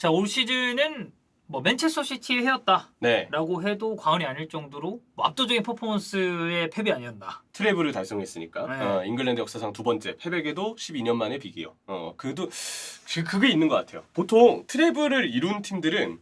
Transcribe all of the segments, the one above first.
자, 올 시즌은 뭐 맨체스터 시티의 해였다라고 네. 해도 과언이 아닐 정도로 뭐 압도적인 퍼포먼스의 패배 아니었나. 트래블을 달성했으니까 네. 잉글랜드 역사상 두 번째 패배에도 12년 만에 비기요. 그게 있는 것 같아요. 보통 트래블을 이룬 팀들은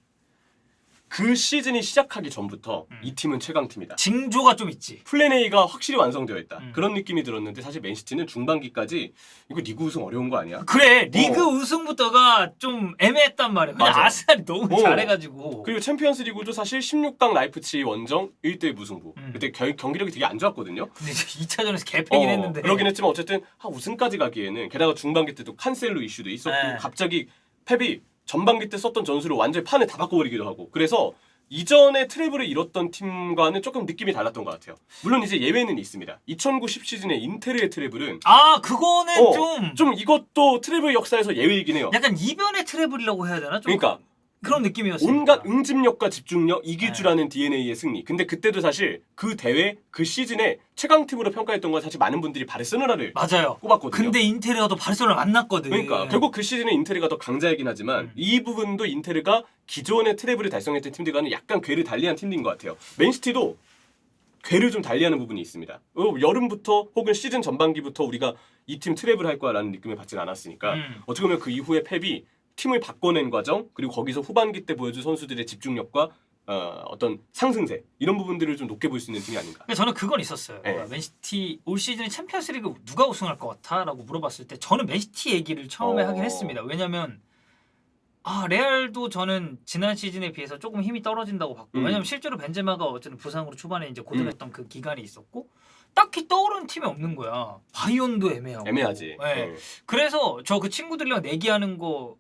그 시즌이 시작하기 전부터 이 팀은 최강팀이다. 징조가 좀 있지. 플랜 A가 확실히 완성되어 있다. 그런 느낌이 들었는데 사실 맨시티는 중반기까지 이거 리그 우승 어려운 거 아니야? 그래, 리그 우승부터가 좀 애매했단 말이야. 그냥 맞아. 아스날이 너무 잘해가지고. 그리고 챔피언스 리그도 사실 16강 라이프치히 원정 1대 무승부. 그때 경기력이 되게 안 좋았거든요. 근데 2차전에서 개패긴 했는데. 그러긴 했지만 어쨌든 우승까지 가기에는 게다가 중반기 때도 칸셀로 이슈도 있었고 네. 갑자기 펩이 전반기 때 썼던 전술을 완전히 판을 다 바꿔버리기도 하고 그래서 이전에 트래블을 이뤘던 팀과는 조금 느낌이 달랐던 것 같아요. 물론 이제 예외는 있습니다. 2009-10 시즌에 인테르의 트래블은 그거는 좀 이것도 트래블 역사에서 예외이긴 해요. 약간 이변의 트래블이라고 해야 되나? 좀 그러니까 그런 느낌이었어요. 온갖 응집력과 집중력, 이기주라는 DNA의 승리. 근데 그때도 사실 그 대회, 그 시즌에 최강팀으로 평가했던 건 사실 많은 분들이 바르셀로나를 맞아요. 꼽았거든요. 근데 인테리어도 바르셀로나 만났거든. 그러니까 결국 그 시즌에 인테르가 더 강자이긴 하지만 이 부분도 인테르가 기존의 트래블을 달성했던 팀들과는 약간 궤를 달리한 팀인 것 같아요. 맨시티도 궤를 좀 달리하는 부분이 있습니다. 여름부터 혹은 시즌 전반기부터 우리가 이 팀 트래블 할 거라는 느낌을 받진 않았으니까 어떻게 보면 그 이후에 펩이 팀을 바꿔낸 과정 그리고 거기서 후반기 때 보여준 선수들의 집중력과 어떤 상승세 이런 부분들을 좀 높게 볼 수 있는 팀이 아닌가. 저는 그건 있었어요. 네. 맨시티 올 시즌에 챔피언스리그 누가 우승할 것 같아?라고 물어봤을 때 저는 맨시티 얘기를 처음에 하긴 했습니다. 왜냐면 레알도 저는 지난 시즌에 비해서 조금 힘이 떨어진다고 봤고 왜냐면 실제로 벤제마가 어쨌든 부상으로 초반에 이제 고전했던 그 기간이 있었고 딱히 떠오르는 팀이 없는 거야. 바이온도 애매하고. 애매하지. 네. 그래서 저 그 친구들이랑 내기하는 거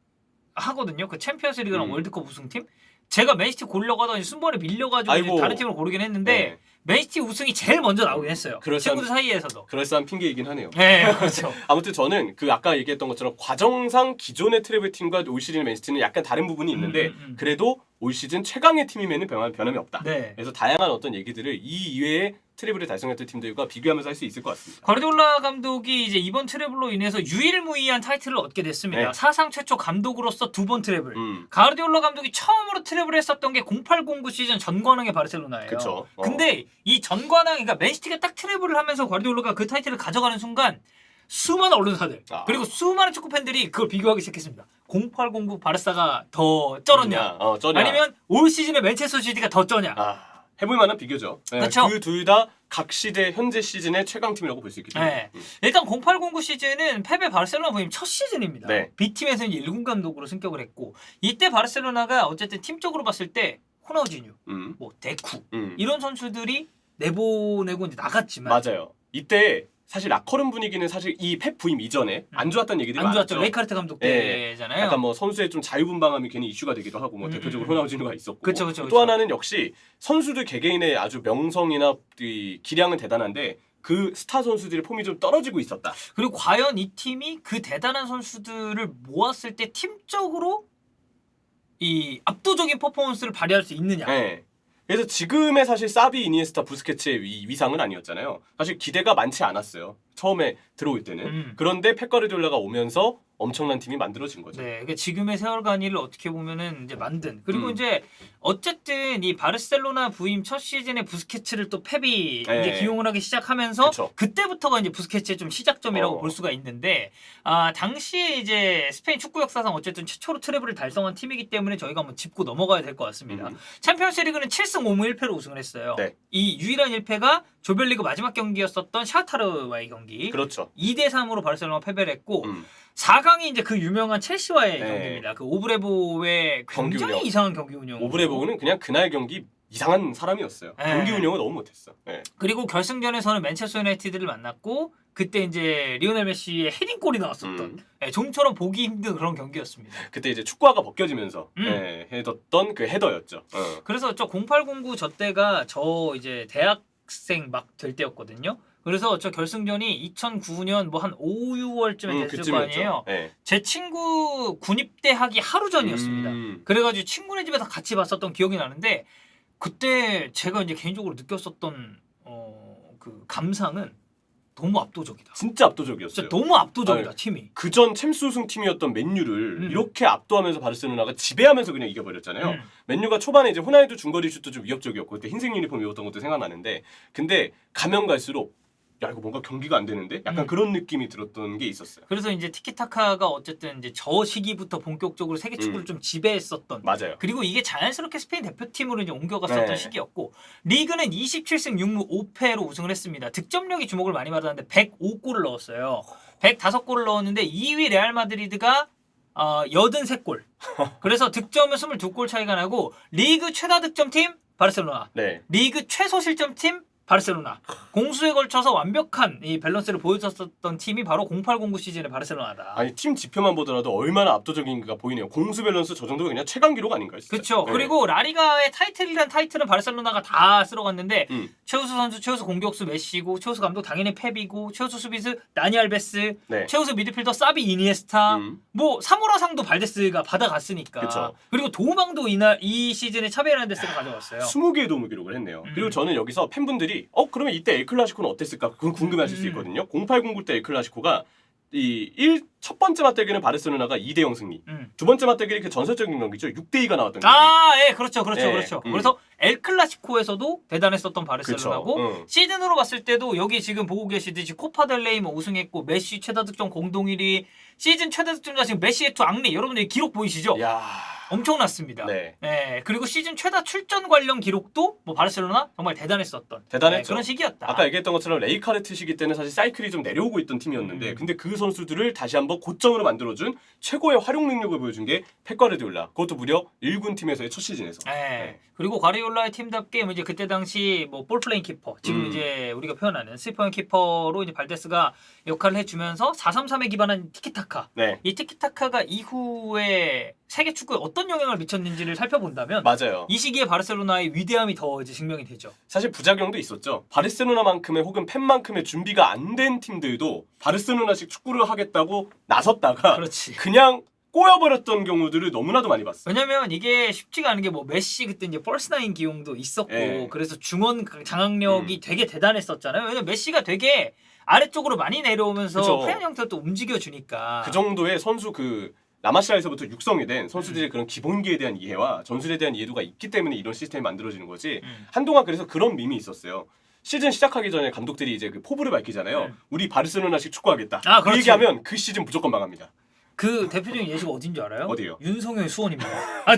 하거든요. 그 챔피언스리그랑 월드컵 우승팀. 제가 맨시티 고르려고 하더니 순번에 밀려가지고 이제 다른 팀을 고르긴 했는데 맨시티 우승이 제일 먼저 나오긴 했어요. 친구들 사이에서도. 그럴싸한 핑계이긴 하네요. 네, 그렇죠. 아무튼 저는 그 아까 얘기했던 것처럼 과정상 기존의 트래블 팀과 올 시즌의 맨시티는 약간 다른 부분이 있는데 그래도 올 시즌 최강의 팀임에는 변함이 없다. 네. 그래서 다양한 어떤 얘기들을 이 이외의 트래블을 달성했던 팀들과 비교하면서 할 수 있을 것 같습니다. 과르디올라 감독이 이제 이번 트래블로 인해서 유일무이한 타이틀을 얻게 됐습니다. 네. 사상 최초 감독으로서 2번 트래블. 과르디올라 감독이 처음으로 트래블을 했었던 게 0809 시즌 전관왕의 바르셀로나예요. 그쵸. 근데 이 전관왕, 그러니까 맨시티가 딱 트래블을 하면서 과르디올라가 그 타이틀을 가져가는 순간 수많은 언론사들 그리고 수많은 축구 팬들이 그걸 비교하기 시작했습니다. 0809 바르사가 더 쩔었냐? 아니면 올 시즌에 맨체스터 시티가 더 쩌냐? 해볼 만한 비교죠. 그렇죠. 그 둘 다 각 시대 현재 시즌의 최강팀이라고 볼 수 있기 때문에. 일단 0809 시즌은 펩의 바르셀로나 부임 첫 시즌입니다. 네. B팀에서 이제 1군 감독으로 승격을 했고 이때 바르셀로나가 어쨌든 팀적으로 봤을 때 호나우지뉴, 뭐 데쿠 이런 선수들이 내보내고 이제 나갔지만 맞아요. 이때 사실 라커룸 분위기는 사실 이 펩 부임 이전에 안 좋았던 얘기들이 안 많았죠. 좋았죠. 레이카르트 감독 때잖아요. 약간 뭐 선수의 좀 자유분방함이 괜히 이슈가 되기도 하고 뭐 대표적으로 호나우지누가 있었고 그쵸. 또 하나는 역시 선수들 개개인의 아주 명성이나 이 기량은 대단한데 그 스타 선수들의 폼이 좀 떨어지고 있었다. 그리고 과연 이 팀이 그 대단한 선수들을 모았을 때 팀적으로 이 압도적인 퍼포먼스를 발휘할 수 있느냐. 네. 그래서 지금의 사실 사비, 이니에스타, 부스케츠의 위상은 아니었잖아요. 사실 기대가 많지 않았어요. 처음에 들어올 때는. 그런데 펩 가르디올라가 오면서 엄청난 팀이 만들어진 거죠. 네, 그러니까 지금의 세월간이를 어떻게 보면은 이제 만든 그리고 이제 어쨌든 이 바르셀로나 부임 첫 시즌에 부스케츠를 또 펩이 이제 기용을 하기 시작하면서 그때부터가 이제 부스케츠의 좀 시작점이라고 볼 수가 있는데 당시에 이제 스페인 축구 역사상 어쨌든 최초로 트래블을 달성한 팀이기 때문에 저희가 한번 짚고 넘어가야 될 것 같습니다. 챔피언스리그는 7승 5무 1패로 우승을 했어요. 네. 이 유일한 1패가 조별리그 마지막 경기였었던 샤타르와의 경기. 그렇죠. 2대 3으로 바르셀로나 패배를 했고 4강이 이제 그 유명한 첼시와의 경기입니다. 그 오브레보의 굉장히 운영. 이상한 경기 운영. 오브레보는 그냥 그날 경기 이상한 사람이었어요. 경기 운영을 너무 못했어. 그리고 결승전에서는 맨체스터 유나이티드를 만났고 그때 이제 리오넬 메시의 헤딩골이 나왔었던 좀처럼 보기 힘든 그런 경기였습니다. 그때 이제 축구화가 벗겨지면서 해뒀던 그 헤더였죠. 그래서 저 0809 저 때가 저 이제 대학생 막 될 때였거든요. 그래서 저 결승전이 2009년 뭐 한 5, 6월쯤에 됐을 거 아니에요. 제 친구 군입대하기 하루 전이었습니다. 그래가지고 친구네 집에서 같이 봤었던 기억이 나는데 그때 제가 이제 개인적으로 느꼈었던 그 감상은 너무 압도적이다. 진짜 압도적이었어요. 진짜 너무 압도적이다 아니, 팀이. 그전 챔스 우승 팀이었던 맨유를 이렇게 압도하면서 바르셀로나가 지배하면서 그냥 이겨버렸잖아요. 맨유가 초반에 이제 호나우두 중거리 슛도 좀 위협적이었고 그때 흰색 유니폼 입었던 것도 생각나는데 근데 가면 갈수록 야 이거 뭔가 경기가 안 되는데 약간 그런 느낌이 들었던 게 있었어요. 그래서 이제 티키타카가 어쨌든 이제 저 시기부터 본격적으로 세계 축구를 좀 지배했었던. 맞아요. 그리고 이게 자연스럽게 스페인 대표팀으로 이제 옮겨갔었던 네. 시기였고 리그는 27승 6무 5패로 우승을 했습니다. 득점력이 주목을 많이 받았는데 105골을 넣었어요. 105골을 넣었는데 2위 레알 마드리드가 83골. 그래서 득점은 22골 차이가 나고 리그 최다 득점팀 바르셀로나. 네. 리그 최소 실점팀 바르셀로나. 공수에 걸쳐서 완벽한 이 밸런스를 보여줬었던 팀이 바로 0809 시즌의 바르셀로나다. 아니 팀 지표만 보더라도 얼마나 압도적인가 보이네요. 공수 밸런스 저 정도가 그냥 최강 기록 아닌가요? 진짜? 그렇죠. 네. 그리고 라리가의 타이틀이란 타이틀은 바르셀로나가 다 쓸어갔는데 최우수 선수, 최우수 공격수 메시고 최우수 감독 당연히 펩이고 최우수 수비수 나니 알베스, 네. 최우수 미드필더 사비 이니에스타, 뭐 사모라상도 발데스가 받아갔으니까. 그쵸. 그리고 도움방도 이 시즌에 차비 에르난데스가 가져갔어요. 20개의 도움을 기록을 했네요. 그리고 저는 여기서 팬분들이 그러면 이때 엘클라시코는 어땠을까? 그건 궁금해하실 수 있거든요. 0809 때 엘클라시코가 첫 번째 맞대결은 바르셀로나가 2대0 승리. 두 번째 맞대결이 그 전설적인 경기죠. 6대2가 나왔던 경기. 예, 그렇죠. 그래서 엘 클라시코에서도 대단했었던 바르셀로나고 시즌으로 봤을 때도 여기 지금 보고 계시듯이 코파델레이 뭐 우승했고 메시 최다 득점 공동 1위, 시즌 최다 득점자 지금 메시의 투 앙리 여러분들 기록 보이시죠? 야. 엄청났습니다. 네. 그리고 시즌 최다 출전 관련 기록도 뭐 바르셀로나 정말 대단했었던 대단했죠. 그런 시기였다. 아까 얘기했던 것처럼 레이카르트 시기 때는 사실 사이클이 좀 내려오고 있던 팀이었는데 근데 그 선수들을 다시 한번 고점으로 만들어준 최고의 활용 능력을 보여준 게 펩 과르디올라. 그것도 무려 1군 팀에서의 첫 시즌에서. 네. 그리고 과르디올라의 팀답게 이제 그때 당시 뭐 볼플레잉 키퍼, 지금 이제 우리가 표현하는 스리퍼형 키퍼로 이제 발데스가 역할을 해주면서 4-3-3에 기반한 티키타카. 네. 이 티키타카가 이후에 세계 축구에 어떤 영향을 미쳤는지를 살펴본다면 맞아요. 이 시기에 바르셀로나의 위대함이 더 이제 증명이 되죠. 사실 부작용도 있었죠. 바르셀로나만큼의 혹은 펩만큼의 준비가 안 된 팀들도 바르셀로나식 축구를 하겠다고 나섰다가 그렇지. 그냥 꼬여버렸던 경우들을 너무나도 많이 봤어요. 왜냐면 이게 쉽지가 않은 게 뭐 메시 그때 이제 펄스나인 기용도 있었고 예. 그래서 중원 장악력이 되게 대단했었잖아요. 왜냐면 메시가 되게 아래쪽으로 많이 내려오면서 그쵸. 페인 형태로 또 움직여주니까. 그 정도의 선수 라마시아에서부터 육성이 된 선수들의 그런 기본기에 대한 이해와 전술에 대한 이해도가 있기 때문에 이런 시스템이 만들어지는 거지. 한동안 그래서 그런 밈이 있었어요. 시즌 시작하기 전에 감독들이 이제 그 포부를 밝히잖아요. 우리 바르셀로나식 축구하겠다. 그 그렇지. 얘기하면 그 시즌 무조건 망합니다. 그 대표적인 예시가 어딘 줄 알아요? 어디요? 윤성현 수원입니다.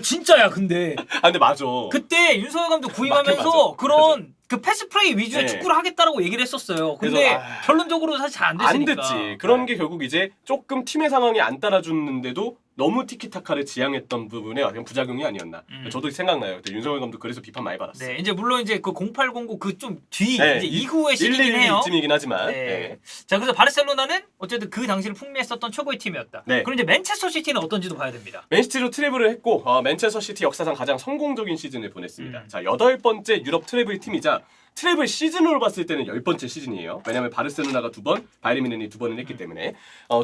진짜야 근데. 근데 맞아. 그때 윤성현 감독 구임하면서 맞아. 그런 그 패스 플레이 위주의 네. 축구를 하겠다라고 얘기를 했었어요. 근데 그래서, 결론적으로 사실 잘 안 안 됐으니까. 됐지. 그런 게 결국 이제 조금 팀의 상황이 안 따라줬는데도 너무 티키타카를 지향했던 부분에 그냥 부작용이 아니었나. 저도 생각나요. 그때 윤석열 감독 그래서 비판 많이 받았어요. 네, 이제 물론 이제 그 0809 그 좀 뒤 네, 이제 이후의 시기긴 해요. 112쯤이긴 하지만. 네. 네. 자, 그래서 바르셀로나는 어쨌든 그 당시를 풍미했었던 최고의 팀이었다. 네. 그럼 이제 맨체스터 시티는 어떤지도 봐야 됩니다. 맨시티로 트래블을 했고 맨체스터 시티 역사상 가장 성공적인 시즌을 보냈습니다. 자, 8번째 유럽 트래블 팀이자 트래블 시즌으로 봤을 때는 10번째 시즌이에요. 왜냐하면 바르셀로나가 2번, 바이에른 뮌헨이 2번을 했기 때문에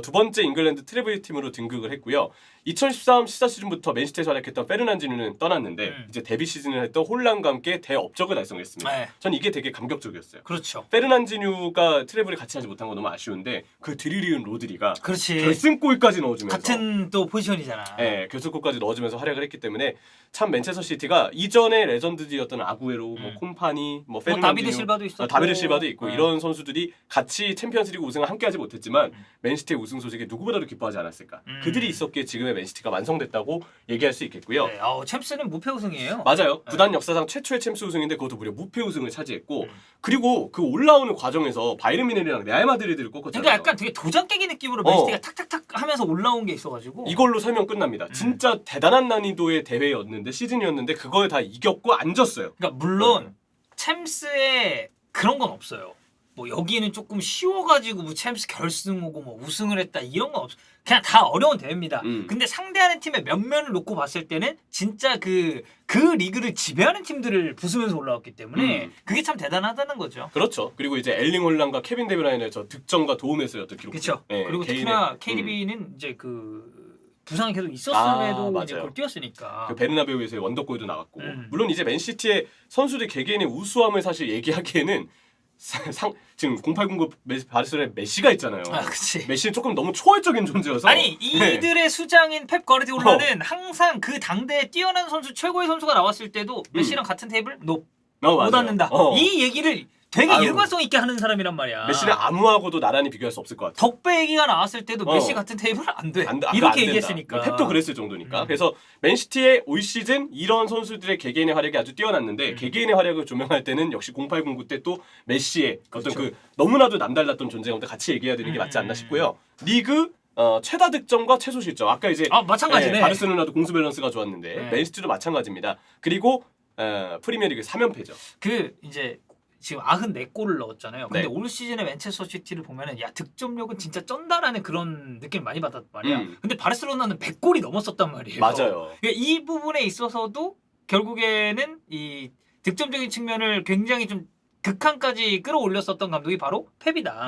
두 번째 잉글랜드 트래블 팀으로 등극을 했고요. 2013-14 시즌부터 맨시티에서 활약했던 페르난지뉴는 떠났는데 이제 데뷔 시즌을 했던 홀란과 함께 대업적을 달성했습니다. 네. 전 이게 되게 감격적이었어요. 그렇죠. 페르난지뉴가 트래블을 같이 하지 못한 건 너무 아쉬운데 그 드리리은 로드리가 그렇지. 결승골까지 넣어주면서 같은 또 포지션이잖아. 네, 결승골까지 넣어주면서 활약을 했기 때문에 참 맨체스터 시티가 이전에 레전드들이었던 아구에로, 뭐 콤파니, 뭐 페르난지뉴, 다비드 실바도 있었고. 다비드 실바도 있고 네. 이런 선수들이 같이 챔피언스리그 우승을 함께하지 못했지만 맨시티의 우승 소식에 누구보다도 기뻐하지 않았을까. 그들이 있었기에 지금의 맨시티가 완성됐다고 얘기할 수 있겠고요. 네, 챔스는 무패 우승이에요. 맞아요. 구단 역사상 최초의 챔스 우승인데 그것도 무려 무패 우승을 차지했고 그리고 그 올라오는 과정에서 바이에른 뮌헨이랑 레알 마드리드를 꺾었잖아요. 그러니까 약간 되게 도장 깨기 느낌으로 맨시티가 탁탁탁 하면서 올라온 게 있어가지고. 이걸로 설명 끝납니다. 진짜 대단한 난이도의 대회였는데 시즌이었는데 그걸 다 이겼고 앉았어요. 그러니까 물론 챔스에 그런 건 없어요. 뭐 여기는 조금 쉬워가지고 뭐 챔스 결승 오고 뭐 우승을 했다 이런 건 없어. 그냥 다 어려운 대회입니다. 근데 상대하는 팀의 면면을 놓고 봤을 때는 진짜 그 리그를 지배하는 팀들을 부수면서 올라왔기 때문에 그게 참 대단하다는 거죠. 그렇죠. 그리고 이제 엘링 홀란과 케빈 데브라인의 저 득점과 도움에서의 어떤 기록. 그렇죠. 네, 그리고 특히나 KDB는 이제 그 부상이 계속 있었음에도 이제 맞아요. 그걸 뛰었으니까. 그 베르나베우에서의 원더골도 나왔고 물론 이제 맨시티의 선수들 개개인의 우수함을 사실 얘기하기에는 지금 0809 바르셀로나에 메시가 있잖아요. 아, 그치. 메시는 조금 너무 초월적인 존재여서 아니 이들의 수장인 펩 과르디올라는 항상 그 당대에 뛰어난 선수 최고의 선수가 나왔을 때도 메시랑 같은 테이블 못 앉는다. 이 얘기를 되게 일관성 있게 하는 사람이란 말이야. 메시는 아무하고도 나란히 비교할 수 없을 것 같아. 덕배 얘기가 나왔을 때도 메시 같은 테이블 안 돼. 이렇게 얘기했으니까. 펩도 그랬을 정도니까. 그래서 맨시티의 올 시즌 이런 선수들의 개개인의 활약이 아주 뛰어났는데 개개인의 활약을 조명할 때는 역시 0809 때 또 메시의 어떤 그 너무나도 남달랐던 존재 가운데 같이 얘기해야 되는 게 맞지 않나 싶고요. 리그 최다 득점과 최소 실점. 아까 이제 마찬가지네. 바르셀로나도 공수 밸런스가 좋았는데 맨시티도 마찬가지입니다. 그리고 프리미어리그 3연패죠. 그 이제 지금 94골을 넣었잖아요. 근데 네. 올 시즌에 맨체스터 시티를 보면은 야 득점력은 진짜 쩐다라는 그런 느낌을 많이 받았단 말이야. 근데 바르셀로나는 100골이 넘었었단 말이에요. 맞아요. 그러니까 이 부분에 있어서도 결국에는 이 득점적인 측면을 굉장히 좀 극한까지 끌어올렸었던 감독이 바로 펩이다.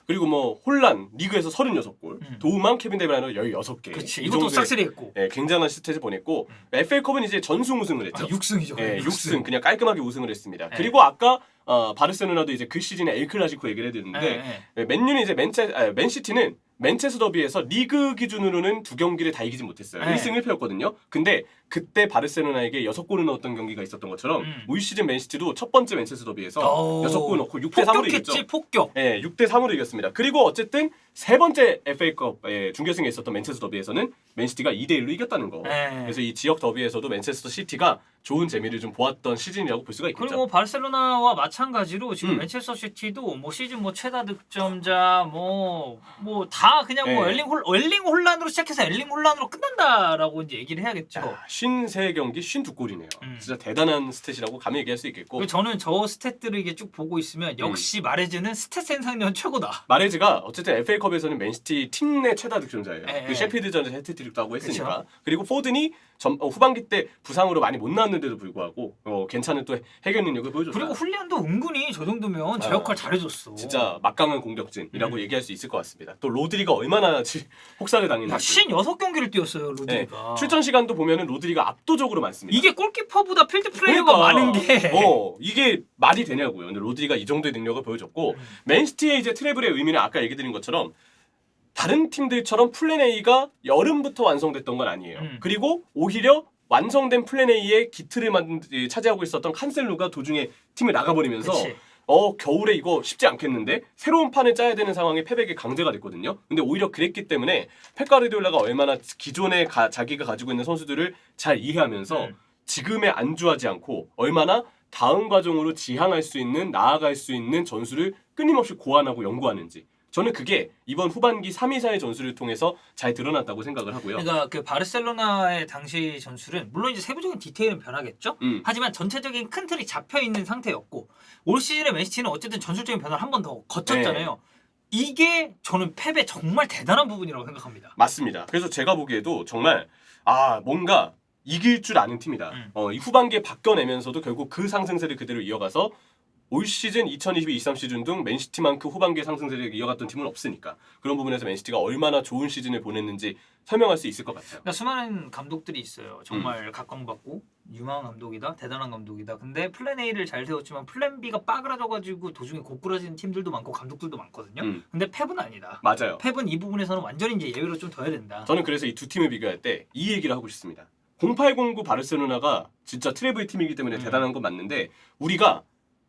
그리고 뭐 홀란 리그에서 36골, 도우만 케빈 데브라이너 16개. 그렇지. 이것도 싹쓸이했고. 굉장한 스탯을 보냈고 FA컵은 이제 전승 우승을 했죠. 6승이죠. 6승 그냥 깔끔하게 우승을 했습니다. 그리고 아까 바르셀로나도 이제 그 시즌에 엘 클라시코 얘기를 해드렸는데 맨유는 이제 맨시티는 맨체스 더비에서 리그 기준으로는 2경기를 다 이기진 못했어요. 1승 1패였거든요. 근데 그때 바르셀로나에게 6골을 넣었던 경기가 있었던 것처럼 올 시즌 맨시티도 첫 번째 맨체스 더비에서 6골 넣고 6대3으로 이겼죠. 폭격. 6대3으로 이겼습니다. 그리고 어쨌든 세 번째 FA컵 준결승에 있었던 맨체스 더비에서는 맨시티가 2대1로 이겼다는 거. 그래서 이 지역 더비에서도 맨체스터 시티가 좋은 재미를 좀 보았던 시즌이라고 볼 수가 있겠죠. 그리고 바르셀로나와 마찬가지로 지금 맨체스터 시티도 뭐 시즌 뭐 최다 득점자 뭐 다 그냥 뭐 엘링 홀란으로 시작해서 엘링 홀란으로 끝난다라고 이제 얘기를 해야겠죠. 53경기 52골이네요. 진짜 대단한 스탯이라고 감히 얘기할 수 있겠고. 저는 저 스탯들을 이게 쭉 보고 있으면 역시 마레즈는 스탯 생산력 최고다. 마레즈가 어쨌든 FA컵에서는 맨시티 팀 내 최다 득점자예요. 그 셰필드전에서 해트트릭도 하고 했으니까. 그쵸? 그리고 포든이 후반기 때 부상으로 많이 못 나왔는데도 불구하고 괜찮은 또 해결 능력을 보여줬다. 그리고 훌리안도 은근히 저 정도면 제 역할 잘해줬어. 진짜 막강한 공격진이라고 얘기할 수 있을 것 같습니다. 또 로드리가 얼마나 혹사를 당했는지. 56경기를 뛰었어요 로드리가. 출전 시간도 보면은 로드리가 압도적으로 많습니다. 이게 골키퍼보다 필드 플레이어가 많은 게 이게 말이 되냐고요. 근데 로드리가 이 정도의 능력을 보여줬고 맨시티의 이제 트래블의 의미는 아까 얘기 드린 것처럼 다른 팀들처럼 플랜 A가 여름부터 완성됐던 건 아니에요. 그리고 오히려 완성된 플랜 A의 기틀을 차지하고 있었던 칸셀루가 도중에 팀을 나가버리면서 겨울에 이거 쉽지 않겠는데 새로운 판을 짜야 되는 상황에 펩에게 강제가 됐거든요. 근데 오히려 그랬기 때문에 펩 가르디올라가 얼마나 기존에 자기가 가지고 있는 선수들을 잘 이해하면서 지금에 안주하지 않고 얼마나 다음 과정으로 지향할 수 있는 나아갈 수 있는 전술을 끊임없이 고안하고 연구하는지 저는 그게 이번 후반기 3-2-4의 전술을 통해서 잘 드러났다고 생각을 하고요. 그러니까 그 바르셀로나의 당시 전술은 물론 이제 세부적인 디테일은 변하겠죠. 하지만 전체적인 큰 틀이 잡혀 있는 상태였고 올 시즌의 맨시티는 어쨌든 전술적인 변화를 한 번 더 거쳤잖아요. 이게 저는 펩의 정말 대단한 부분이라고 생각합니다. 맞습니다. 그래서 제가 보기에도 정말 뭔가 이길 줄 아는 팀이다. 이 후반기에 바뀌어내면서도 결국 그 상승세를 그대로 이어가서 올 시즌 2022-23 시즌 등 맨시티만큼 후반기의 상승세를 이어갔던 팀은 없으니까 그런 부분에서 맨시티가 얼마나 좋은 시즌을 보냈는지 설명할 수 있을 것 같아요. 그러니까 수많은 감독들이 있어요. 정말 각광받고 유망한 감독이다, 대단한 감독이다. 근데 플랜 A를 잘 세웠지만 플랜 B가 빠그라져가지고 도중에 고꾸라지는 팀들도 많고 감독들도 많거든요. 근데 펩은 아니다. 맞아요. 펩은 이 부분에서는 완전히 이제 예외로 좀 둬야 된다. 저는 그래서 이 두 팀을 비교할 때 이 얘기를 하고 싶습니다. 0809 바르셀로나가 진짜 트래블 팀이기 때문에 대단한 건 맞는데 우리가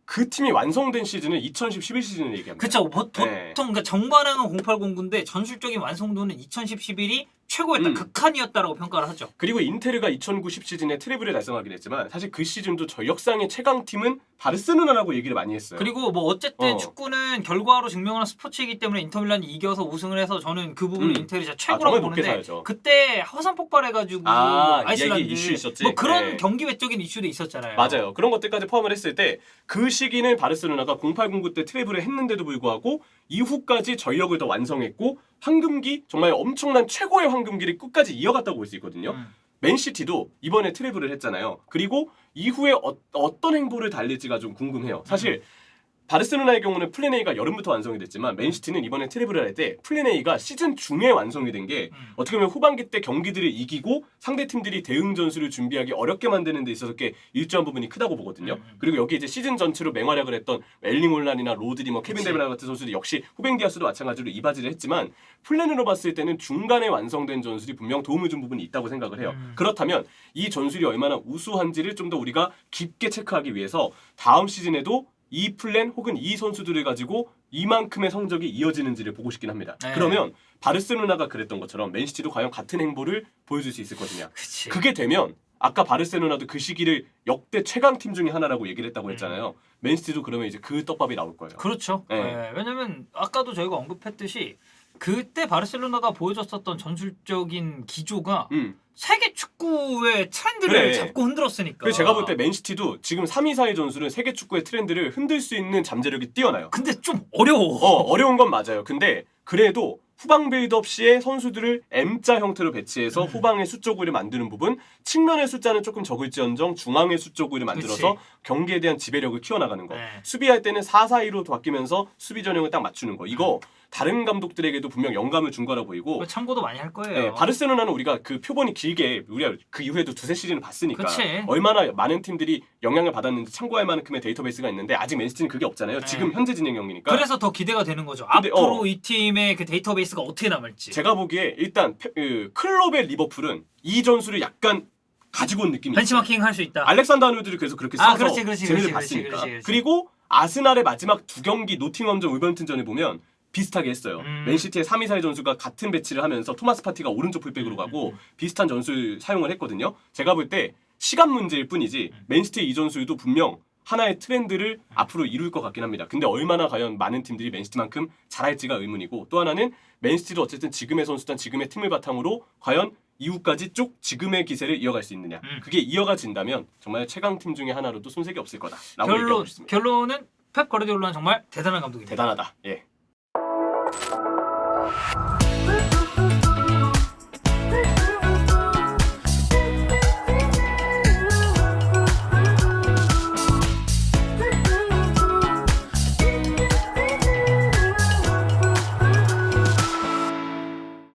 그 팀이 완성된 시즌은 2010-11 시즌을 얘기합니다. 그렇죠. 보통 그러니까 정반항은 0809인데 전술적인 완성도는 2010-11이 최고였다, 극한이었다라고 평가를 하죠. 그리고 인테르가 2009-10 시즌에 트래블을 달성하긴 했지만 사실 그 시즌도 저 역상의 최강팀은 바르셀로나라고 얘기를 많이 했어요. 그리고 뭐 어쨌든 축구는 결과로 증명하는 스포츠이기 때문에 인터밀란이 이겨서 우승을 해서 저는 그 부분을 인테르 진짜 최고라고 보는데 그때 화산 폭발해가지고 아이슬란드 이슈 있었지. 뭐 그런 경기 외적인 이슈도 있었잖아요. 맞아요. 그런 것들까지 포함을 했을 때 그 시기는 바르셀로나가 0809 때 트래블을 했는데도 불구하고 이후까지 전력을 더 완성했고 황금기 정말 엄청난 최고의 황금기를 끝까지 이어갔다고 볼 수 있거든요. 맨시티도 이번에 트래블을 했잖아요. 그리고 이후에 어떤 행보를 달릴지가 좀 궁금해요. 사실 바르셀로나의 경우는 플랜 A가 여름부터 완성이 됐지만 맨시티는 이번에 트래블을 할 때 플랜 A가 시즌 중에 완성이 된 게 어떻게 보면 후반기 때 경기들을 이기고 상대 팀들이 대응 전술을 준비하기 어렵게 만드는 데 있어서 꽤 일조한 부분이 크다고 보거든요. 그리고 여기 이제 시즌 전체로 맹활약을 했던 엘링 홀란이나 로드리, 뭐 케빈 데브라이 같은 선수들이 역시 후벤 디아스도 마찬가지로 이바지를 했지만 플랜으로 봤을 때는 중간에 완성된 전술이 분명 도움을 준 부분이 있다고 생각을 해요. 그렇다면 이 전술이 얼마나 우수한지를 좀 더 우리가 깊게 체크하기 위해서 다음 시즌에도 이 플랜 혹은 이 선수들을 가지고 이만큼의 성적이 이어지는지를 보고 싶긴 합니다. 네. 그러면 바르셀로나가 그랬던 것처럼 맨시티도 과연 같은 행보를 보여줄 수 있을 거냐. 그치. 그게 되면 아까 바르셀로나도 그 시기를 역대 최강팀 중에 하나라고 얘기를 했다고 했잖아요. 맨시티도 그러면 이제 그 떡밥이 나올 거예요. 그렇죠. 네. 네. 왜냐면 아까도 저희가 언급했듯이 그때 바르셀로나가 보여줬었던 전술적인 기조가 세계 축구의 트렌드를 그래. 잡고 흔들었으니까. 그래서 제가 볼 때 맨시티도 지금 3위, 4위 전술은 세계 축구의 트렌드를 흔들 수 있는 잠재력이 뛰어나요. 근데 좀 어려워. 어려운 건 맞아요. 근데 그래도 후방 빌드업 시에 선수들을 M자 형태로 배치해서 후방의 수적으로 만드는 부분, 측면의 숫자는 조금 적을지언정 중앙의 수적으로 만들어서 그치. 경기에 대한 지배력을 키워나가는 거. 네. 수비할 때는 4-4-2로 바뀌면서 수비 전형을 딱 맞추는 거. 이거 다른 감독들에게도 분명 영감을 준 거라 보이고 참고도 많이 할 거예요. 네, 바르셀로나는 우리가 그 표본이 길게 우리가 그 이후에도 두세 시즌을 봤으니까 그치. 얼마나 많은 팀들이 영향을 받았는지 참고할 만큼의 데이터베이스가 있는데 아직 맨시티는 그게 없잖아요. 네. 지금 현재 진행 경기니까. 그래서 더 기대가 되는 거죠. 근데, 앞으로 이 팀의 그 데이터베이스가 어떻게 남을지. 제가 보기에 일단 클롭의 리버풀은 이 전술을 약간 가지고 온 느낌이 있어요. 벤치마킹 할 수 있다. 알렉산더 아놀드를 그래서 그렇게 써서 그렇지, 재미를 그렇지, 봤으니까. 그렇지. 그리고 아스날의 마지막 두 경기 노팅엄전 울버햄튼전을 보면 비슷하게 했어요. 맨시티의 3위, 4위 전술과 같은 배치를 하면서 토마스 파티가 오른쪽 풀백으로 가고 비슷한 전술 사용을 했거든요. 제가 볼 때 시간 문제일 뿐이지 맨시티의 이 전술도 분명 하나의 트렌드를 앞으로 이룰 것 같긴 합니다. 근데 얼마나 과연 많은 팀들이 맨시티만큼 잘할지가 의문이고, 또 하나는 맨시티도 어쨌든 지금의 선수단, 지금의 팀을 바탕으로 과연 이후까지 쭉 지금의 기세를 이어갈 수 있느냐. 그게 이어가진다면 정말 최강팀 중에 하나로도 손색이 없을 거다라고 얘기하고 싶습니다. 결론은 펩 과르디올라는 정말 대단한 감독입니다. 대단하다. 예.